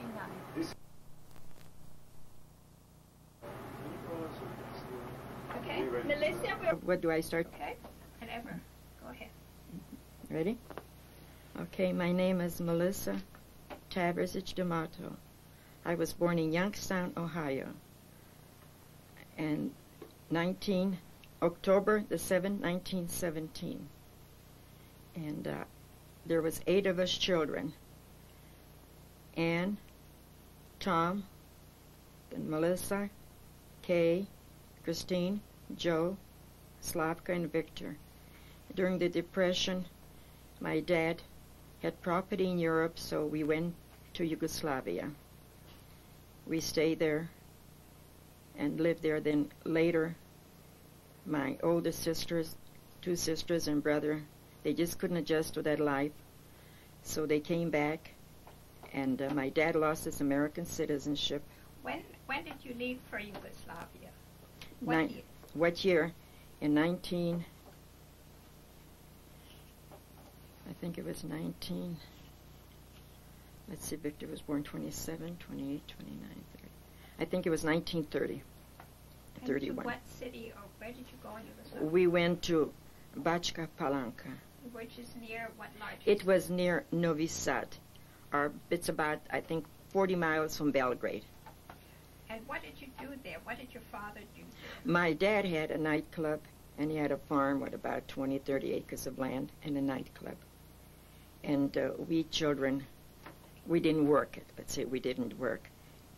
1939. Okay, Milica. What do I start? Okay, whatever. Go ahead. Ready? Okay, my name is Milica Tavrazich Damato. I was born in Youngstown, Ohio, and October the 7th, 1917. And there was 8 of us children. Ann, Tom, and Melissa, Kay, Christine, Joe, Slavka, and Victor. During the Depression, my dad had property in Europe, so we went to Yugoslavia. We stayed there and lived there. Then later, my older sisters, 2 sisters and brother, they just couldn't adjust to that life, so they came back, and my dad lost his American citizenship. When did you leave for Yugoslavia? What year? In I think it was 19, let's see, Victor was born 27, 28, 29, 30. I think it was 1930, and 31. To what city, or where did you go in Yugoslavia? We went to Bačka Palanka. Which is near what large? It was near Novi Sad. It's about, I think, 40 miles from Belgrade. And what did you do there? What did your father do there? My dad had a nightclub, and he had a farm with about 20, 30 acres of land and a nightclub. And we children, we didn't work. Let's say we didn't work.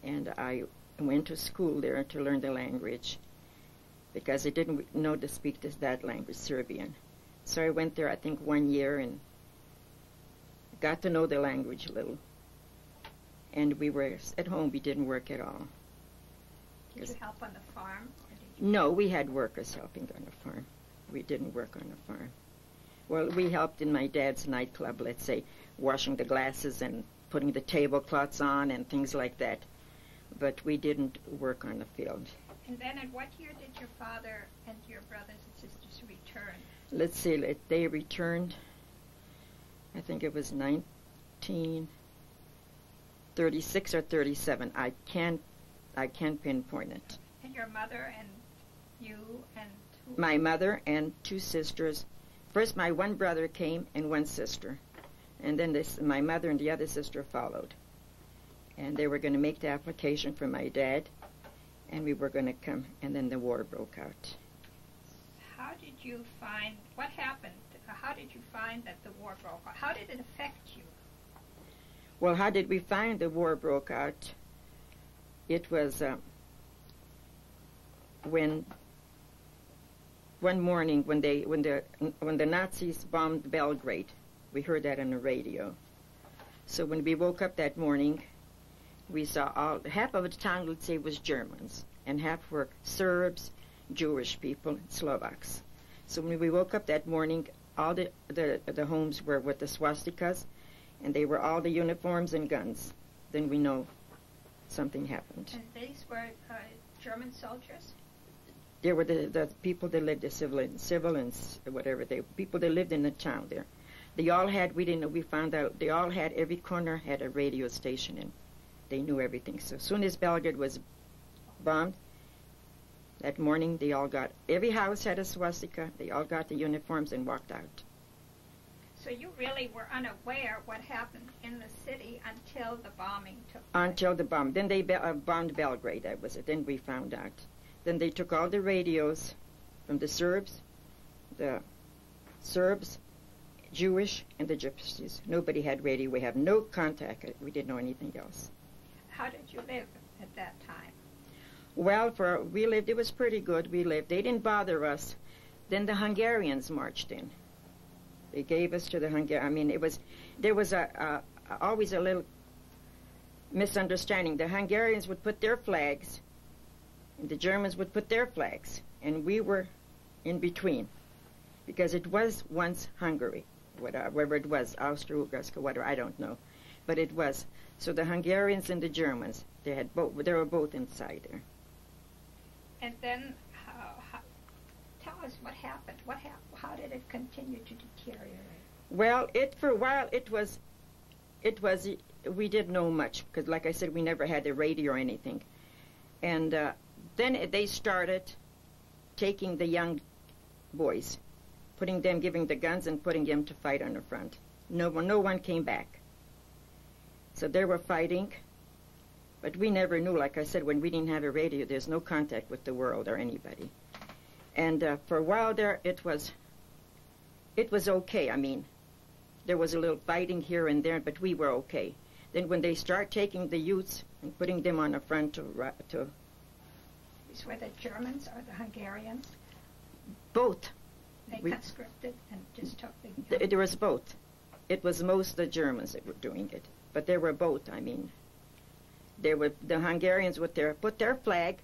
And I went to school there to learn the language because I didn't know to speak that language, Serbian. So I went there, I think, 1 year and got to know the language a little. And we were at home. We didn't work at all. Did you help on the farm? No, we had workers helping on the farm. We didn't work on the farm. Well, we helped in my dad's nightclub, let's say, washing the glasses and putting the tablecloths on and things like that. But we didn't work on the field. And then at what year did your father and your brothers and sisters return? Let's see, they returned, I think it was 1936 or 37. I can't pinpoint it. And your mother and you and who? My mother and 2 sisters. First, my 1 brother came and 1 sister. And then my mother and the other sister followed. And they were going to make the application for my dad, and we were going to come, and then the war broke out. How did you find, what happened? How did you find that the war broke out? How did it affect you? Well, how did we find the war broke out? It was when one morning when the Nazis bombed Belgrade. We heard that on the radio. So when we woke up that morning, we saw half of the town, let's say, was Germans, and half were Serbs, Jewish people, and Slovaks. So when we woke up that morning, all the homes were with the swastikas, and they were all the uniforms and guns. Then we know something happened. And these were German soldiers? They were the people that lived, the civilians, whatever, people that lived in the town there. They all had, we didn't know, we found out, they all had, every corner had a radio station, and they knew everything. So as soon as Belgrade was bombed, that morning they all got, every house had a swastika, they all got the uniforms and walked out. So you really were unaware what happened in the city until the bombing took place? Until the bomb. Then they bombed Belgrade, that was it. Then we found out. Then they took all the radios from the Serbs, Jewish, and the Gypsies. Nobody had radio. We have no contact. We didn't know anything else. How did you live at that time? Well, we lived, it was pretty good. We lived. They didn't bother us. Then the Hungarians marched in. They gave us to the Hungarians. I mean, there was always a little misunderstanding. The Hungarians would put their flags, and the Germans would put their flags, and we were in between, because it was once Hungary, wherever it was, Austro-Ugarska, whatever, I don't know, but it was. So the Hungarians and the Germans, they were both inside there. And then, tell us what happened. How did it continue to deteriorate? Well, for a while it it was, we didn't know much, because like I said, we never had a radio or anything. And then they started taking the young boys, giving the guns and putting them to fight on the front. No one came back. So they were fighting, but we never knew. Like I said, when we didn't have a radio, there's no contact with the world or anybody. And for a while there, it was okay. I mean, there was a little fighting here and there, but we were okay. Then when they start taking the youths and putting them on the front to These were the Germans or the Hungarians? both. They conscripted and just took the... There was both. It was most the Germans that were doing it, but there were both. I mean, there were the Hungarians would put their flag,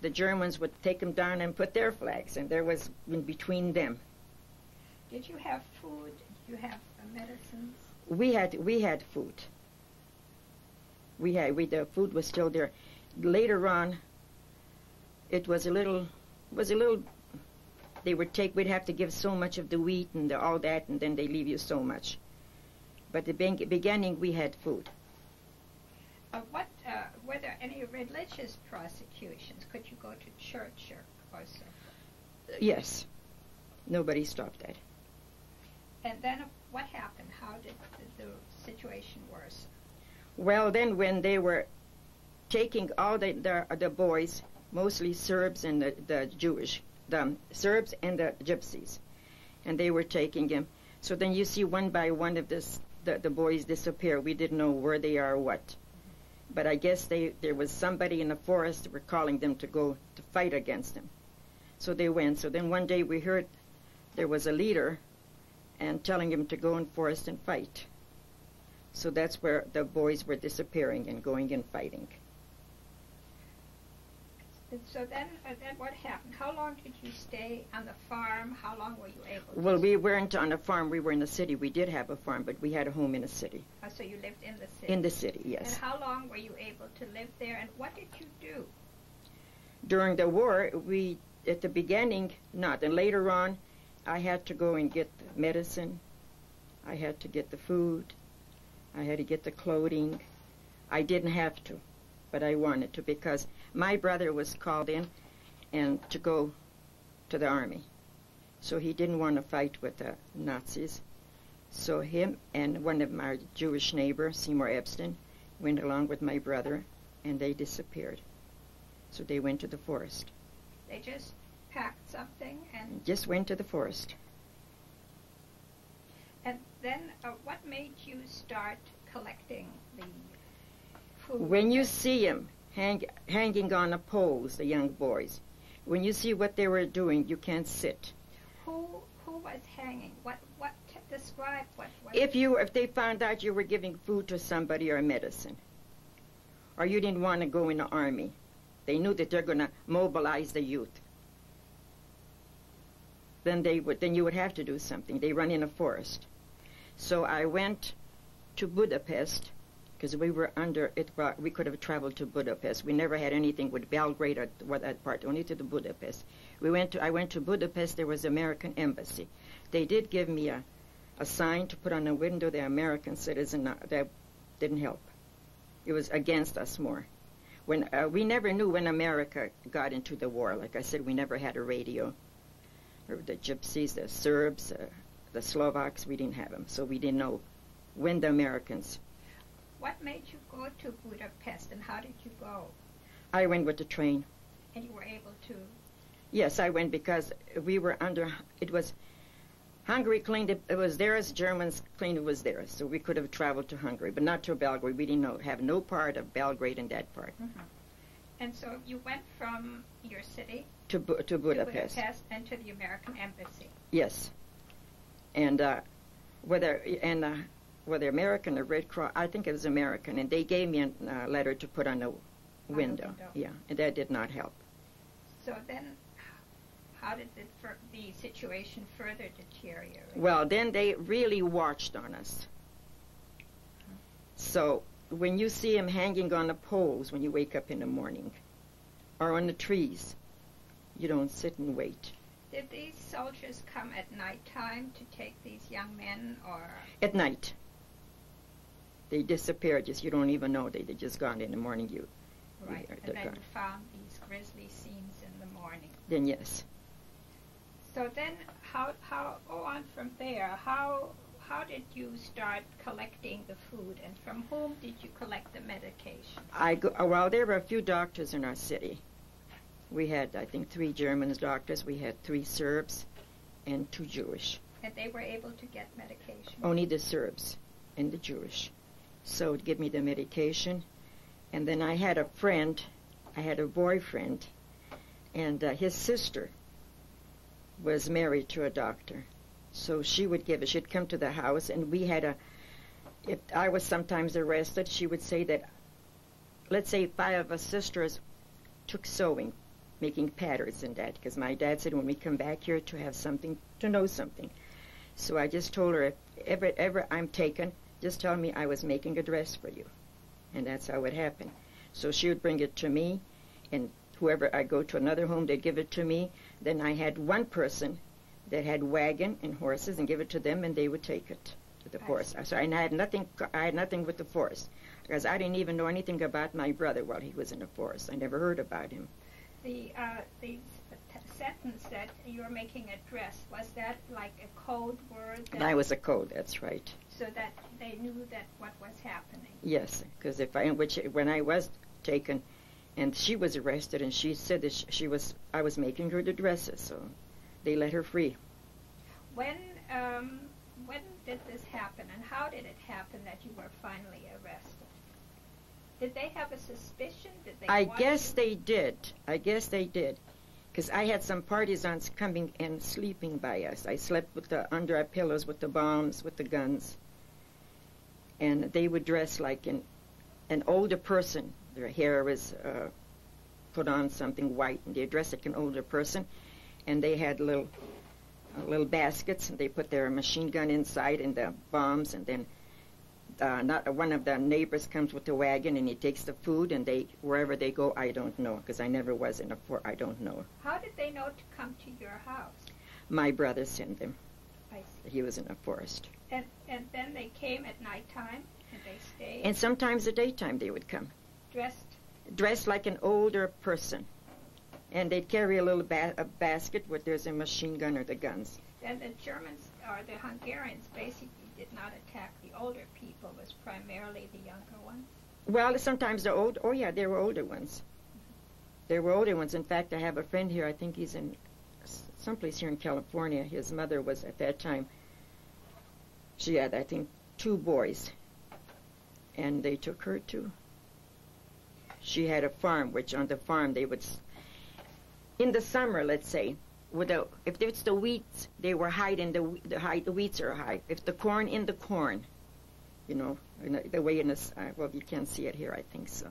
the Germans would take them down and put their flags, and there was in between them. Did you have food? Did you have medicines? We had food. The food was still there. Later on, it was a little. We'd have to give so much of the wheat and all that, and then they leave you so much. But the beginning, we had food. Were there any religious prosecutions? Could you go to church or so? Yes. Nobody stopped that. And then what happened? How did the situation worsen? Well, then when they were taking all the boys, mostly Serbs and the Jewish, the Serbs and the Gypsies, and they were taking them. So then you see one by one of the boys disappear. We didn't know where they are or what. But I guess there was somebody in the forest that were calling them to go to fight against them. So they went. So then one day we heard there was a leader and telling him to go in forest and fight. So that's where the boys were disappearing and going and fighting. So then what happened? How long did you stay on the farm? How long were you able to Well, we weren't on a farm. We were in the city. We did have a farm, but we had a home in the city. Oh, so you lived in the city? In the city, yes. And how long were you able to live there, and what did you do? During the war, at the beginning, not. And later on, I had to go and get the medicine. I had to get the food. I had to get the clothing. I didn't have to, but I wanted to, because my brother was called in and to go to the army. So he didn't want to fight with the Nazis. So him and one of my Jewish neighbors, Seymour Epstein, went along with my brother, and they disappeared. So they went to the forest. They just packed something and... Just went to the forest. And then what made you start collecting the food? When you see them hanging on the poles, the young boys, when you see what they were doing, you can't sit. Who was hanging? Describe what? If they found out you were giving food to somebody or medicine, or you didn't want to go in the army, they knew that they're going to mobilize the youth. Then you would have to do something. They run in a forest. So I went to Budapest, because we were under it. We could have traveled to Budapest. We never had anything with Belgrade or that part, only to the Budapest. I went to Budapest. There was American embassy. They did give me a sign to put on the window, the American citizen. That didn't help. It was against us more. When we never knew when America got into the war. Like I said, we never had a radio. The Gypsies, the Serbs, the Slovaks, we didn't have them, so we didn't know when the Americans. What made you go to Budapest, and how did you go? I went with the train. And you were able to? Yes, I went because we were under, it was, Hungary claimed it was theirs, Germans claimed it was theirs, so we could have traveled to Hungary, but not to Belgrade. We didn't have no part of Belgrade in that part. Mm-hmm. And so you went from your city to Budapest. And to the American embassy. Yes. And whether American or Red Cross, I think it was American, and they gave me a letter to put on the window. Yeah, and that did not help. So then, how did the situation further deteriorate? Well, then they really watched on us. So when you see them hanging on the poles when you wake up in the morning, or on the trees, you don't sit and wait. Did these soldiers come at night time to take these young men, or? At night. They disappear. Just you don't even know. They just gone in the morning. Right. They're And then gone. you found these grisly scenes in the morning. Then yes. So then, how go on from there? How did you start collecting the food, and from whom did you collect the medication? Well, there were a few doctors in our city. We had, I think, 3 German doctors. We had 3 Serbs and 2 Jewish. And they were able to get medication? Only the Serbs and the Jewish. So to give me the medication. And then I had a friend, I had a boyfriend, and his sister was married to a doctor. So she would give it. She'd come to the house, and we had if I was sometimes arrested, she would say that, let's say 5 of us sisters took sewing, making patterns and that, because my dad said when we come back here to have something, to know something. So I just told her, if ever I'm taken, just tell me I was making a dress for you. And that's how it happened. So she would bring it to me, and whoever I go to another home, they'd give it to me. Then I had one person that had wagon and horses, and give it to them, and they would take it to the forest. So I had nothing with the forest, because I didn't even know anything about my brother while he was in the forest. I never heard about him. The sentence that you were making a dress, was that like a code word? That was a code, that's right. So that they knew that what was happening? Yes, because when I was taken, and she was arrested, and she said that I was making her the dresses, so they let her free. When did this happen, and how did it happen that you were finally arrested? Did they have a suspicion? I guess they did. Because I had some partisans coming and sleeping by us. I slept under our pillows with the bombs, with the guns. And they would dress like an older person. Their hair was put on something white, and they dressed like an older person. And they had little baskets, and they put their machine gun inside and the bombs, and then one of the neighbors comes with the wagon, and he takes the food, and wherever they go, I don't know, because I never was in a fort. I don't know. How did they know to come to your house? My brother sent them. I see. He was in a forest. And then they came at nighttime, and they stayed? And sometimes at daytime they would come. Dressed like an older person. And they'd carry a little basket where there's a machine gun or the guns. And the Germans, or the Hungarians, basically did not attack the older people. It was primarily the younger ones? Well, sometimes the old. Oh, yeah, there were older ones. There were older ones. In fact, I have a friend here. I think he's in someplace here in California. His mother was, at that time, she had, I think, 2 boys. And they took her, too. She had a farm, which on the farm they would, in the summer, let's say, if it's the wheat, they were hiding the wheats are high. If the corn, in the corn, the way in this. Well, you can't see it here. I think so.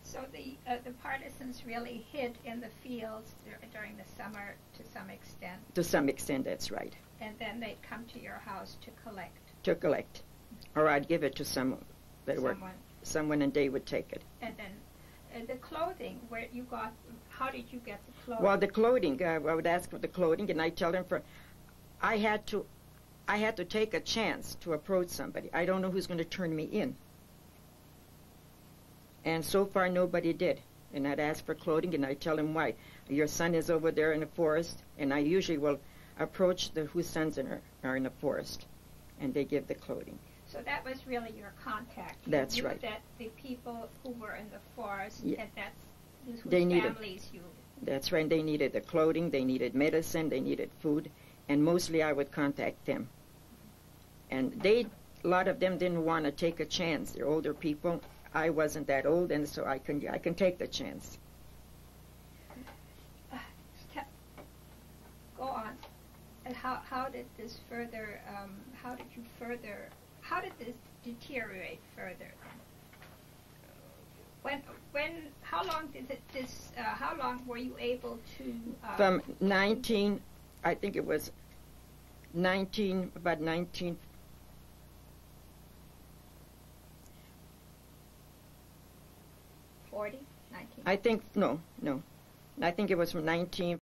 So the partisans really hid in the fields during the summer to some extent. To some extent, that's right. And then they'd come to your house to collect. To collect, or I'd give it to someone, and they would take it. And then the clothing, where you got. How did you get the clothing? Well, the clothing, I would ask for the clothing, and I'd tell them I had to take a chance to approach somebody. I don't know who's going to turn me in. And so far, nobody did. And I'd ask for clothing, and I'd tell them why. Your son is over there in the forest, and I usually will approach whose sons are in the forest, and they give the clothing. So that was really your contact. That's you knew right. That the people who were in the forest, yeah. and that's whose families you. That's right. They needed the clothing, they needed medicine, they needed food, and mostly I would contact them. And a lot of them didn't want to take a chance. They're older people. I wasn't that old, and so I can take the chance. Go on. And how did this further? How did this deteriorate further? How long did how long were you able to? From 19, I think it was 19, about 19. I think, no. I think it was from 19.